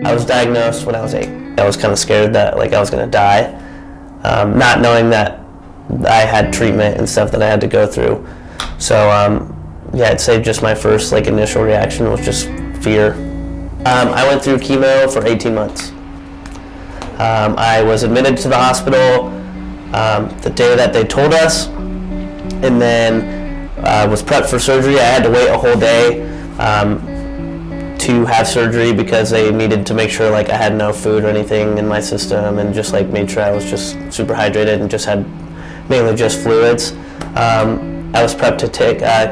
I was diagnosed when I was 8. I was kind of scared that like I was going to die, not knowing that I had treatment and stuff that I had to go through. So yeah, I'd say just my first like initial reaction was just fear. I went through chemo for 18 months. I was admitted to the hospital the day that they told us, and then was prepped for surgery. I had to wait a whole day to have surgery because they needed to make sure like I had no food or anything in my system, and just like made sure I was just super hydrated and just had mainly just fluids. I was prepped to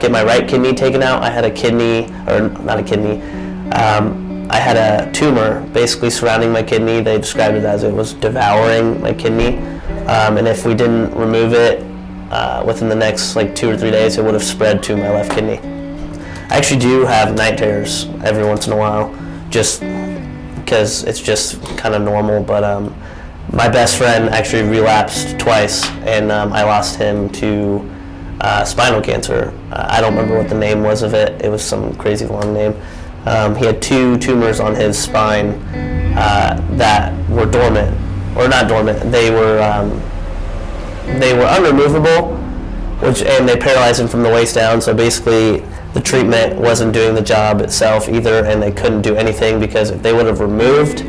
get my right kidney taken out. I had a kidney, or not a kidney, I had a tumor basically surrounding my kidney. They described it as it was devouring my kidney, and if we didn't remove it within the next like 2 or 3 days, it would have spread to my left kidney. I actually do have night terrors every once in a while, just because it's just kind of normal, but my best friend actually relapsed twice, and I lost him to spinal cancer. I don't remember what the name was of it. It was some crazy long name. He had 2 tumors on his spine that were dormant, or not dormant. They were unremovable, and they paralyzed him from the waist down. So basically, the treatment wasn't doing the job itself either, and they couldn't do anything because if they would have removed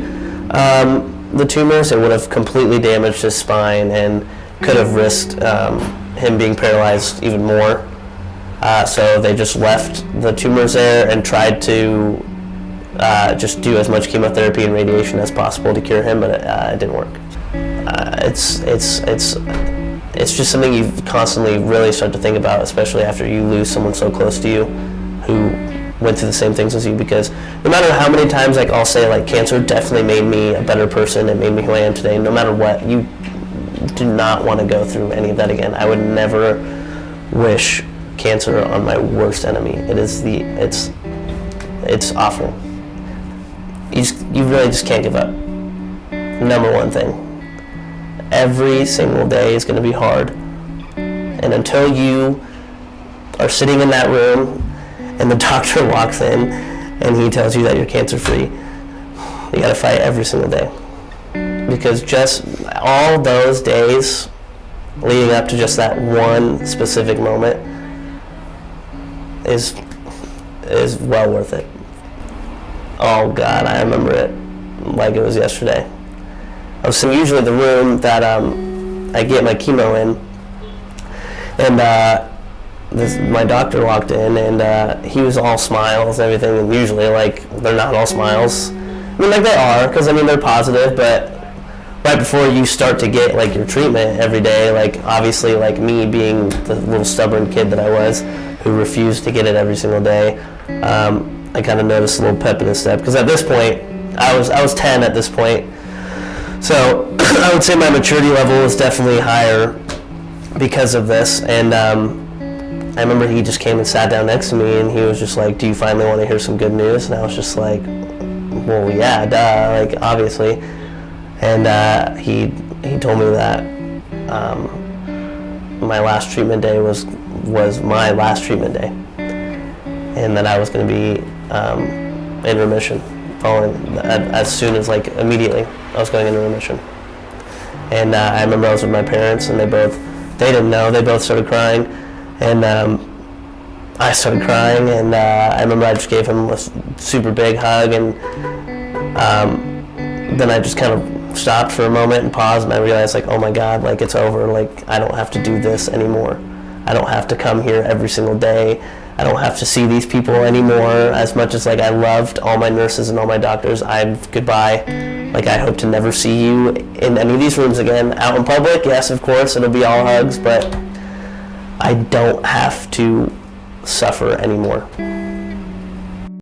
the tumors, it would have completely damaged his spine and could have risked him being paralyzed even more. So they just left the tumors there and tried to just do as much chemotherapy and radiation as possible to cure him, but it didn't work. It's just something you constantly really start to think about, especially after you lose someone so close to you who went through the same things as you, because no matter how many times like I'll say like cancer definitely made me a better person, it made me who I am today, no matter what, you do not want to go through any of that again. I would never wish cancer on my worst enemy. It's awful. You really just can't give up. Number one thing. Every single day is going to be hard. And until you are sitting in that room and the doctor walks in and he tells you that you're cancer free, you got to fight every single day. Because just all those days leading up to just that one specific moment is well worth it. Oh God, I remember it like it was yesterday. I was in usually the room that I get my chemo in, and my doctor walked in, and he was all smiles and everything, and usually like they're not all smiles. I mean, like they are, because I mean they're positive, but right before you start to get like your treatment every day, like obviously like me being the little stubborn kid that I was who refused to get it every single day, I kind of noticed a little pep in his step, because at this point I was 10 at this point, so I would say my maturity level is definitely higher because of this. And I remember he just came and sat down next to me, and he was just like, "Do you finally want to hear some good news?" And I was just like, "Well, yeah, duh, like obviously." And he told me that my last treatment day was my last treatment day, and that I was going to be in remission following as soon as like immediately I was going into remission. And I remember I was with my parents, and they didn't know, they both started crying, and I started crying, and I remember I just gave him a super big hug, and then I just kind of stopped for a moment and paused, and I realized like, oh my God, like it's over, like I don't have to do this anymore. I don't have to come here every single day. I don't have to see these people anymore. As much as like I loved all my nurses and all my doctors, goodbye. Like I hope to never see you in any of these rooms again. Out in public, yes, of course, it'll be all hugs, but I don't have to suffer anymore.